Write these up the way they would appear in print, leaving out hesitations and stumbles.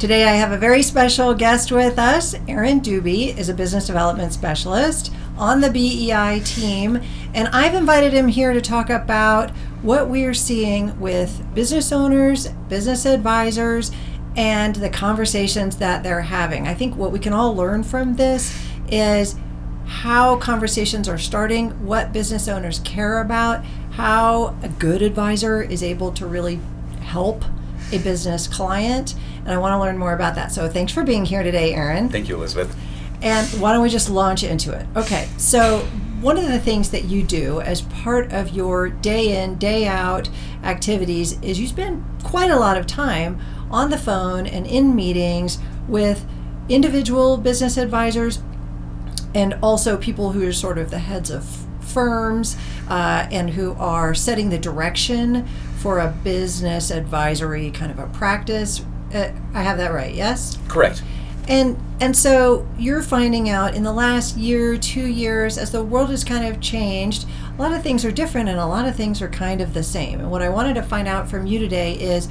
Today I have a very special guest with us. Aaron Dube is a Business Development Specialist on the BEI team, and I've invited him here to talk about what we're seeing with business owners, business advisors, and the conversations that they're having. I think what we can all learn from this is how conversations are starting, what business owners care about, how a good advisor is able to really help a business client, and I want to learn more about that. So thanks for being here today, Aaron. Thank you, Elizabeth. And why don't we just launch into it? Okay, so one of the things that you do as part of your day in, day out activities is you spend quite a lot of time on the phone and in meetings with individual business advisors and also people who are sort of the heads of firms and who are setting the direction for a business advisory kind of a practice. I have that right, yes? Correct. And so you're finding out in the last year, 2 years, as the world has kind of changed, a lot of things are different and a lot of things are kind of the same. And what I wanted to find out from you today is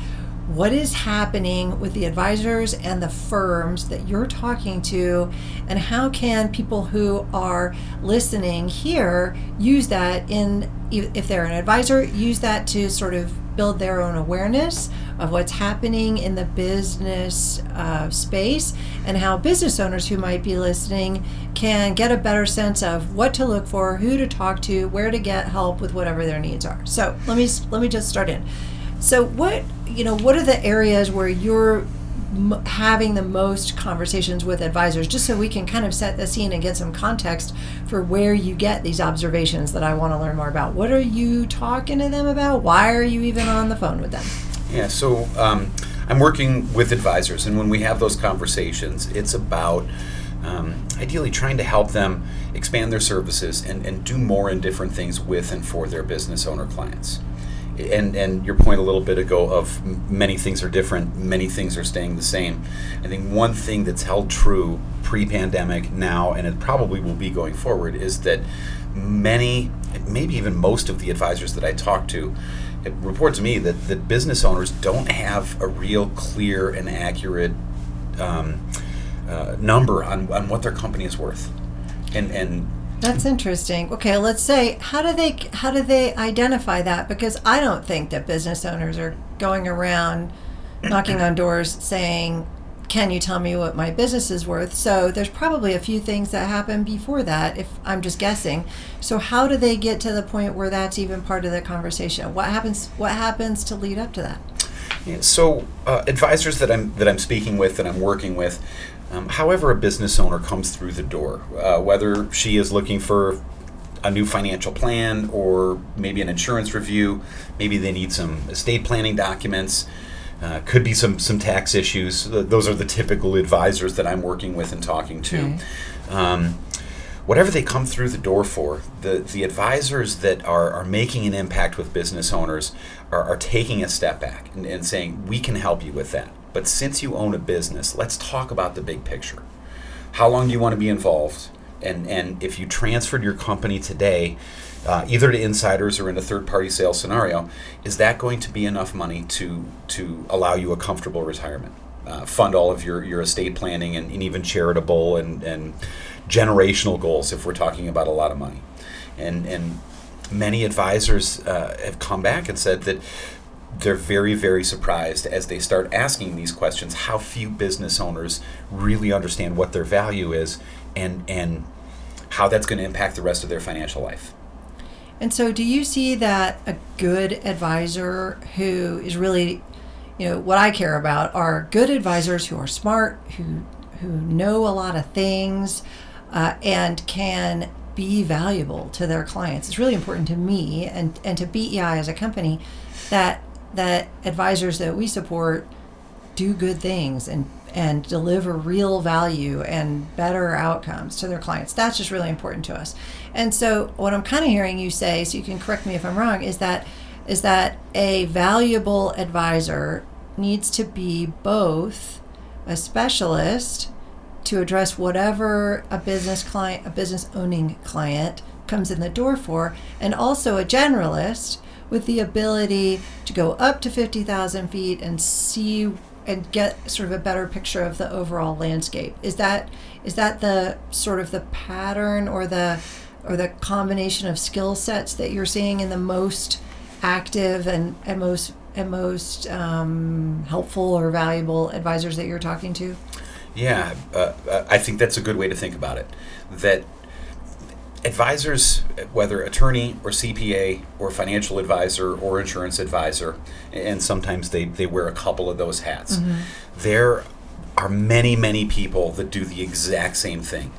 what is happening with the advisors and the firms that you're talking to, and how can people who are listening here use that if they're an advisor, use that to sort of build their own awareness of what's happening in the business space, and how business owners who might be listening can get a better sense of what to look for, who to talk to, where to get help with whatever their needs are. So let me just start in. So what are the areas where you're having the most conversations with advisors, just so we can kind of set the scene and get some context for where you get these observations that I want to learn more about? What are you talking to them about? Why are you even on the phone with them? Yeah, so I'm working with advisors, and when we have those conversations, it's about ideally trying to help them expand their services and do more and different things with and for their business owner clients. And your point a little bit ago of many things are different, many things are staying the same. I think one thing that's held true pre-pandemic now, and it probably will be going forward, is that many, maybe even most of the advisors that I talk to, it reports to me that business owners don't have a real clear and accurate number on what their company is worth. And that's interesting. Okay, let's say, how do they identify that? Because I don't think that business owners are going around knocking on doors saying, "Can you tell me what my business is worth?" So there's probably a few things that happen before that, if I'm just guessing. So how do they get to the point where that's even part of the conversation? What happens to lead up to that? Yeah, so advisors that I'm speaking with, that I'm working with, however a business owner comes through the door, whether she is looking for a new financial plan or maybe an insurance review, maybe they need some estate planning documents, could be some tax issues. Those are the typical advisors that I'm working with and talking to. Okay. Whatever they come through the door for, the advisors that are making an impact with business owners are taking a step back and saying, we can help you with that. But since you own a business, let's talk about the big picture. How long do you want to be involved? And if you transferred your company today, either to insiders or in a third-party sales scenario, is that going to be enough money to allow you a comfortable retirement? Fund all of your estate planning and even charitable and generational goals if we're talking about a lot of money. And many advisors have come back and said that they're very, very surprised as they start asking these questions, how few business owners really understand what their value is and how that's going to impact the rest of their financial life. And so do you see that a good advisor who is really, what I care about are good advisors who are smart, who know a lot of things, and can be valuable to their clients? It's really important to me and to BEI as a company that advisors that we support do good things and deliver real value and better outcomes to their clients. That's just really important to us. And so what I'm kind of hearing you say, so you can correct me if I'm wrong, is that a valuable advisor needs to be both a specialist to address whatever a business owning client comes in the door for, and also a generalist with the ability to go up to 50,000 feet and see and get sort of a better picture of the overall landscape. Is that the sort of the pattern or the combination of skill sets that you're seeing in the most active and most helpful or valuable advisors that you're talking to? Yeah, I think that's a good way to think about it. That advisors, whether attorney or CPA or financial advisor or insurance advisor, and sometimes they wear a couple of those hats, there are many, many people that do the exact same thing.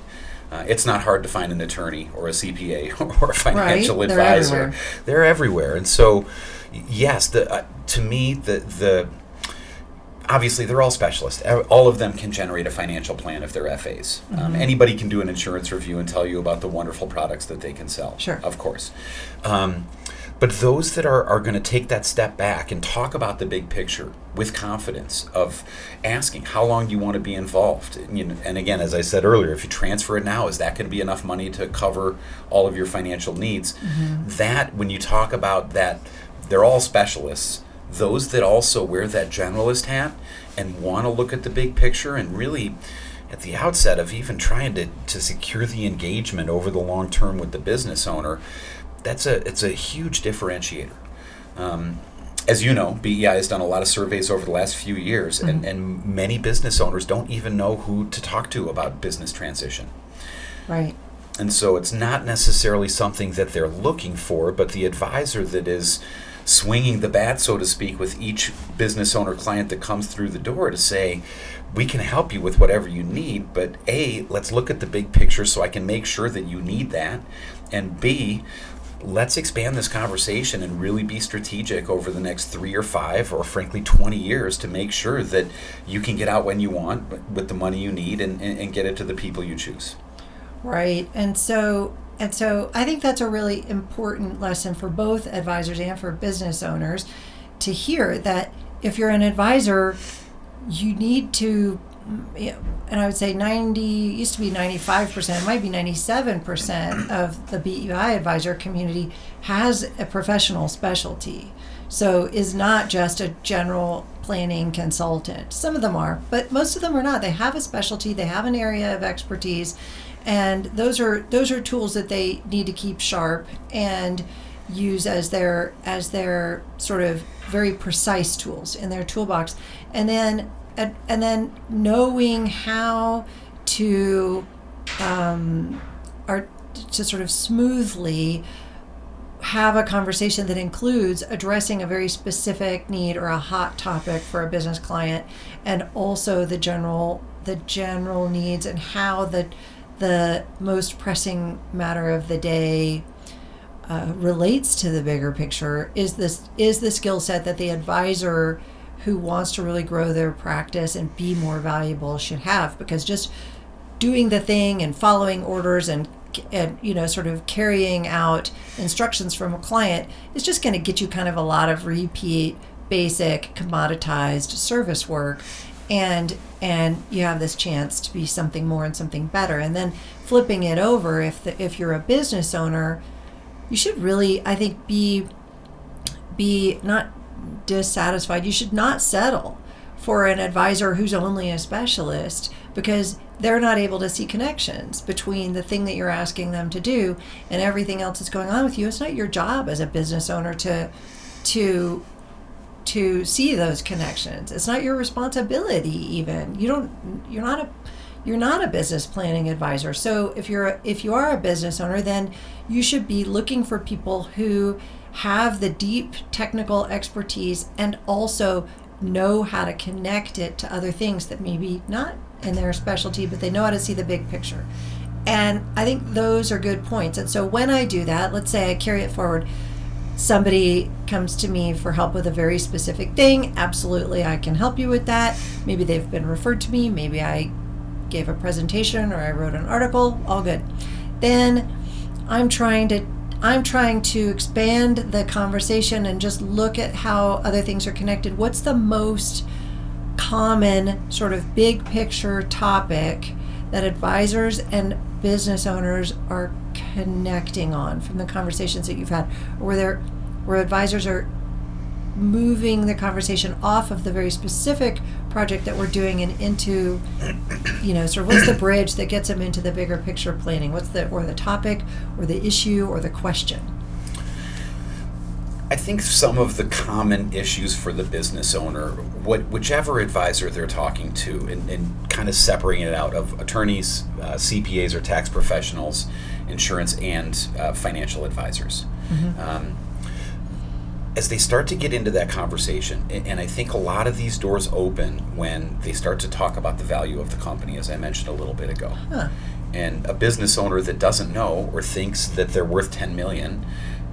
It's not hard to find an attorney or a CPA or a financial advisor. They're everywhere. And so, yes, to me, the obviously, they're all specialists. All of them can generate a financial plan if they're FAs. Anybody can do an insurance review and tell you about the wonderful products that they can sell. Sure. Of course. But those that are going to take that step back and talk about the big picture with confidence of asking, how long do you want to be involved? And again, as I said earlier, if you transfer it now, is that going to be enough money to cover all of your financial needs? That, when you talk about that, they're all specialists. Those that also wear that generalist hat and want to look at the big picture and really, at the outset of even trying to secure the engagement over the long term with the business owner, it's a huge differentiator. As you know, BEI has done a lot of surveys over the last few years, and many business owners don't even know who to talk to about business transition. Right. And so it's not necessarily something that they're looking for, but the advisor that is swinging the bat, so to speak, with each business owner client that comes through the door to say, we can help you with whatever you need, but A, let's look at the big picture so I can make sure that you need that, and B, let's expand this conversation and really be strategic over the next 3 or 5 or frankly 20 years to make sure that you can get out when you want with the money you need and get it to the people you choose. Right. And so I think that's a really important lesson for both advisors and for business owners to hear, that if you're an advisor, you need to, and I would say used to be 95%, it might be 97% of the BEI advisor community has a professional specialty. So is not just a general planning consultant. Some of them are, but most of them are not. They have a specialty, they have an area of expertise, and those are tools that they need to keep sharp and use as their sort of very precise tools in their toolbox. And then knowing how to sort of smoothly have a conversation that includes addressing a very specific need or a hot topic for a business client, and also the general needs and how the most pressing matter of the day relates to the bigger picture is the skill set that the advisor who wants to really grow their practice and be more valuable should have. Because just doing the thing and following orders and sort of carrying out instructions from a client is just going to get you kind of a lot of repeat, basic, commoditized service work. And you have this chance to be something more and something better. And then flipping it over, if you're a business owner, you should really, I think, be not dissatisfied. You should not settle for an advisor who's only a specialist, because they're not able to see connections between the thing that you're asking them to do and everything else that's going on with you. It's not your job as a business owner to see those connections. It's not your responsibility even. You're not a business planning advisor. So if you are a business owner, then you should be looking for people who have the deep technical expertise and also know how to connect it to other things that maybe not in their specialty, but they know how to see the big picture. And I think those are good points. And so when I do that, let's say I carry it forward, somebody comes to me for help with a very specific thing. Absolutely, I can help you with that. Maybe they've been referred to me. Maybe I gave a presentation or I wrote an article. All good. Then I'm trying to expand the conversation and just look at how other things are connected. What's the most common sort of big picture topic that advisors and business owners are connecting on from the conversations that you've had, or where advisors are moving the conversation off of the very specific project that we're doing and into, sort of what's the bridge that gets them into the bigger picture planning? What's the topic or the issue or the question? I think some of the common issues for the business owner, whichever advisor they're talking to, and kind of separating it out of attorneys, CPAs or tax professionals, insurance, and financial advisors. Mm-hmm. As they start to get into that conversation, and I think a lot of these doors open when they start to talk about the value of the company, as I mentioned a little bit ago. Huh. And a business owner that doesn't know or thinks that they're worth $10 million,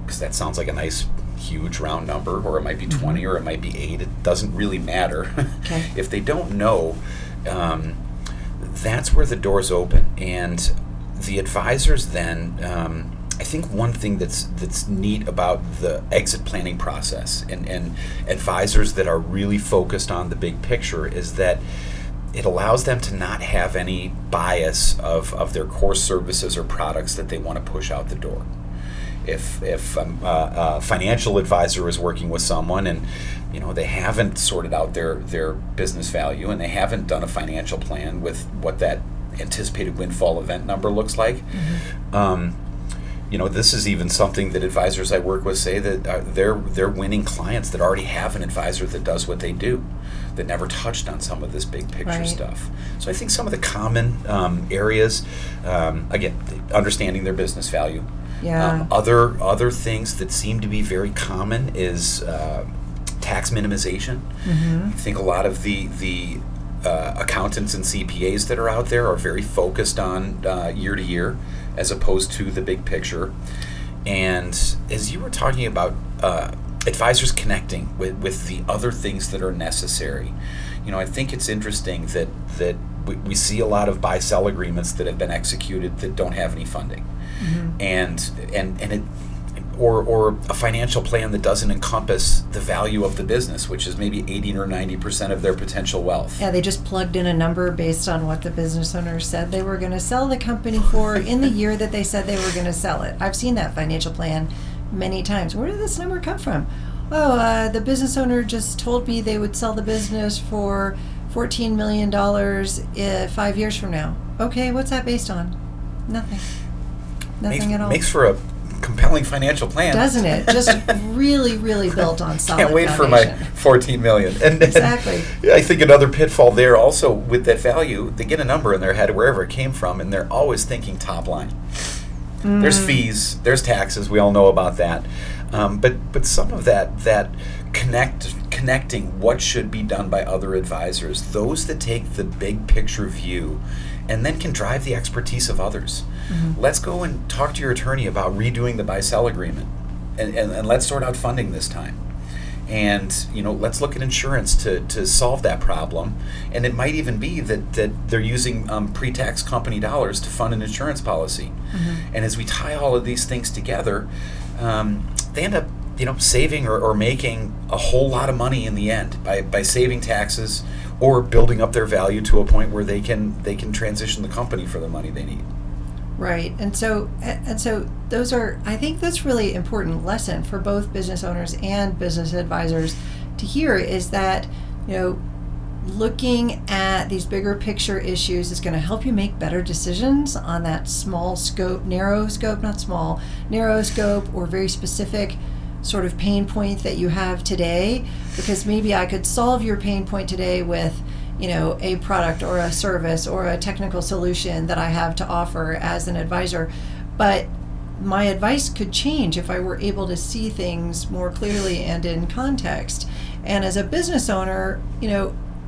because that sounds like a nice huge round number, or it might be 20 or it might be 8, it doesn't really matter. Okay. If they don't know, that's where the doors open. And the advisors then, I think one thing that's neat about the exit planning process and advisors that are really focused on the big picture is that it allows them to not have any bias of their core services or products that they want to push out the door. If a financial advisor is working with someone and they haven't sorted out their business value and they haven't done a financial plan with what that anticipated windfall event number looks like, mm-hmm. This is even something that advisors I work with say that they're winning clients that already have an advisor that does what they do, that never touched on some of this big picture stuff. So I think some of the common areas, again, understanding their business value. Yeah. Other things that seem to be very common is tax minimization. Mm-hmm. I think a lot of the accountants and CPAs that are out there are very focused on year to year as opposed to the big picture. And as you were talking about advisors connecting with the other things that are necessary, I think it's interesting that we see a lot of buy-sell agreements that have been executed that don't have any funding. Mm-hmm. and it or a financial plan that doesn't encompass the value of the business, which is maybe 80 or 90% of their potential wealth. Yeah, they just plugged in a number based on what the business owner said they were going to sell the company for in the year that they said they were going to sell it. I've seen that financial plan many times. Where did this number come from? Oh, the business owner just told me they would sell the business for $14 million 5 years from now. Okay, what's that based on? Nothing at all. Makes for a compelling financial plan, doesn't it? Just really, really built on solid Can't wait foundation. For my $14 million. And exactly. I think another pitfall there also with that value, they get a number in their head wherever it came from, and they're always thinking top line. There's fees, there's taxes, we all know about that. But some of that connecting what should be done by other advisors, those that take the big picture view and then can drive the expertise of others. Mm-hmm. Let's go and talk to your attorney about redoing the buy-sell agreement and let's sort out funding this time. And let's look at insurance to solve that problem. And it might even be that they're using pre-tax company dollars to fund an insurance policy. Mm-hmm. And as we tie all of these things together, they end up saving or making a whole lot of money in the end by saving taxes or building up their value to a point where they can transition the company for the money they need. Right. And so those are, I think that's really important lesson for both business owners and business advisors to hear, is that, looking at these bigger picture issues is going to help you make better decisions on that narrow scope or very specific sort of pain point that you have today, because maybe I could solve your pain point today with a product or a service or a technical solution that I have to offer as an advisor. But my advice could change if I were able to see things more clearly and in context. And as a business owner,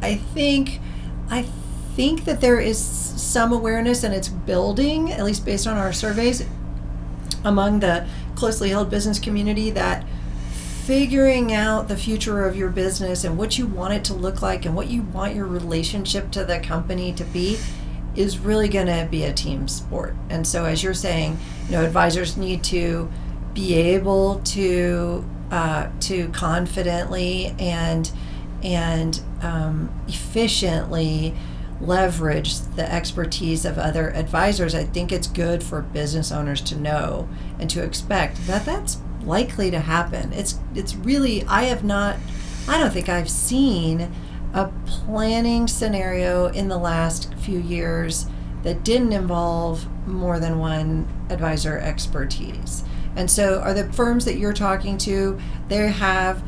I think that there is some awareness, and it's building, at least based on our surveys, among the closely held business community, that figuring out the future of your business and what you want it to look like and what you want your relationship to the company to be is really going to be a team sport. And so, as you're saying, advisors need to be able to confidently and efficiently leverage the expertise of other advisors. I think it's good for business owners to know and to expect that likely to happen. It's really, I don't think I've seen a planning scenario in the last few years that didn't involve more than one advisor expertise. And so are the firms that you're talking to, are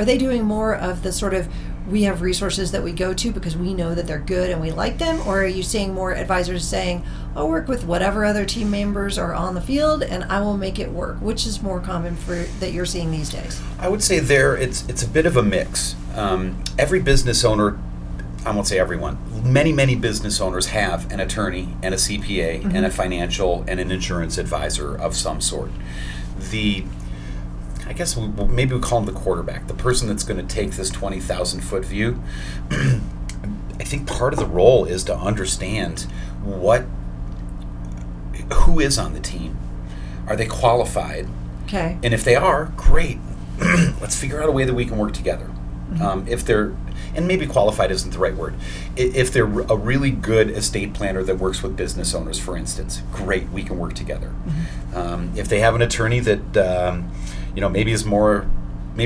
they doing more of the sort of, we have resources that we go to because we know that they're good and we like them? Or are you seeing more advisors saying, I'll work with whatever other team members are on the field and I will make it work? Which is more common that you're seeing these days? I would say it's a bit of a mix. Every business owner, I won't say everyone, many business owners have an attorney and a CPA and a financial and an insurance advisor of some sort. I guess maybe we call him the quarterback, the person that's going to take this 20,000 foot view. I think part of the role is to understand who is on the team. Are they qualified? Okay. And if they are, great. Let's figure out a way that we can work together. If they're, and maybe qualified isn't the right word. If they're a really good estate planner that works with business owners, for instance, great, we can work together. If they have an attorney that, maybe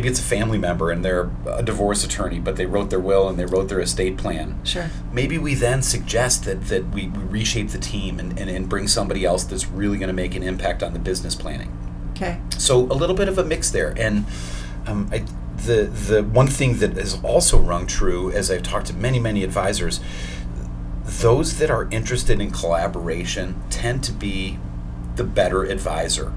it's a family member and they're a divorce attorney, but they wrote their will and they wrote their estate plan. Sure. Maybe we then suggest that we reshape the team and bring somebody else that's really going to make an impact on the business planning. Okay. So a little bit of a mix there. And the one thing that has also rung true as I've talked to many advisors, those that are interested in collaboration tend to be the better advisor.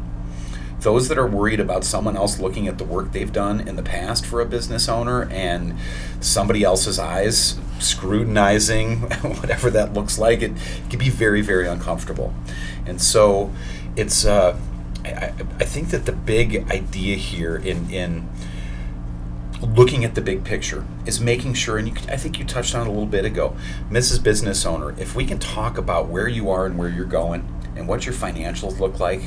Those that are worried about someone else looking at the work they've done in the past for a business owner and somebody else's eyes scrutinizing whatever that looks like, it can be very, very uncomfortable. And so it's I think that the big idea here in looking at the big picture is making sure, and I think you touched on it a little bit ago, Mrs. Business Owner, if we can talk about where you are and where you're going and what your financials look like,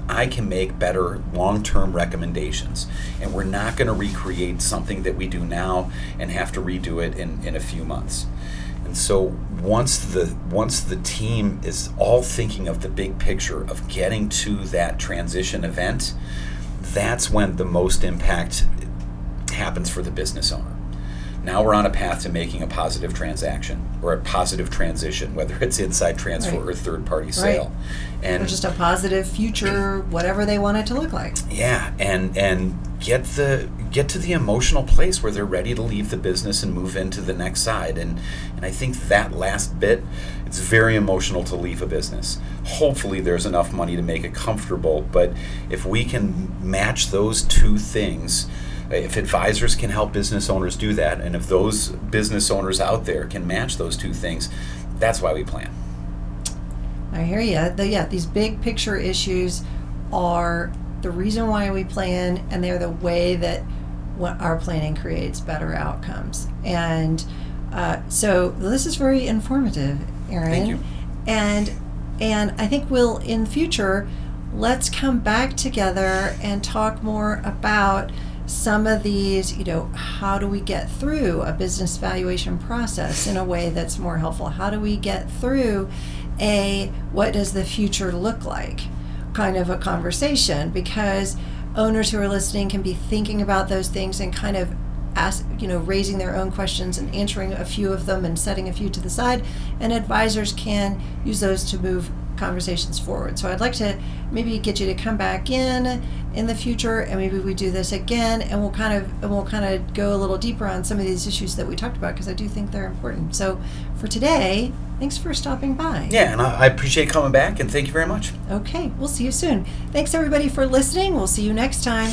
I can make better long-term recommendations. And we're not going to recreate something that we do now and have to redo it in a few months. And so once the team is all thinking of the big picture of getting to that transition event, that's when the most impact happens for the business owner. Now we're on a path to making a positive transaction or a positive transition, whether it's inside transfer or third-party sale. And or just a positive future, whatever they want it to look like. Yeah, and get to the emotional place where they're ready to leave the business and move into the next side. And I think that last bit, it's very emotional to leave a business. Hopefully there's enough money to make it comfortable, but if we can match those two things, if advisors can help business owners do that, and if those business owners out there can match those two things, that's why we plan. I hear you. These big picture issues are the reason why we plan, and they're the way that what our planning creates better outcomes. And so this is very informative, Aaron. Thank you. And I think we'll, in future, let's come back together and talk more about some of these, how do we get through a business valuation process in a way that's more helpful? How do we get through what does the future look like kind of a conversation? Because owners who are listening can be thinking about those things and kind of raising their own questions and answering a few of them and setting a few to the side, and advisors can use those to move conversations forward. So I'd like to maybe get you to come back in the future, and maybe we do this again, and we'll kind of go a little deeper on some of these issues that we talked about, because I do think they're important. So for today, thanks for stopping by. Yeah, and I appreciate coming back, and thank you very much. Okay, we'll see you soon. Thanks everybody for listening. We'll see you next time.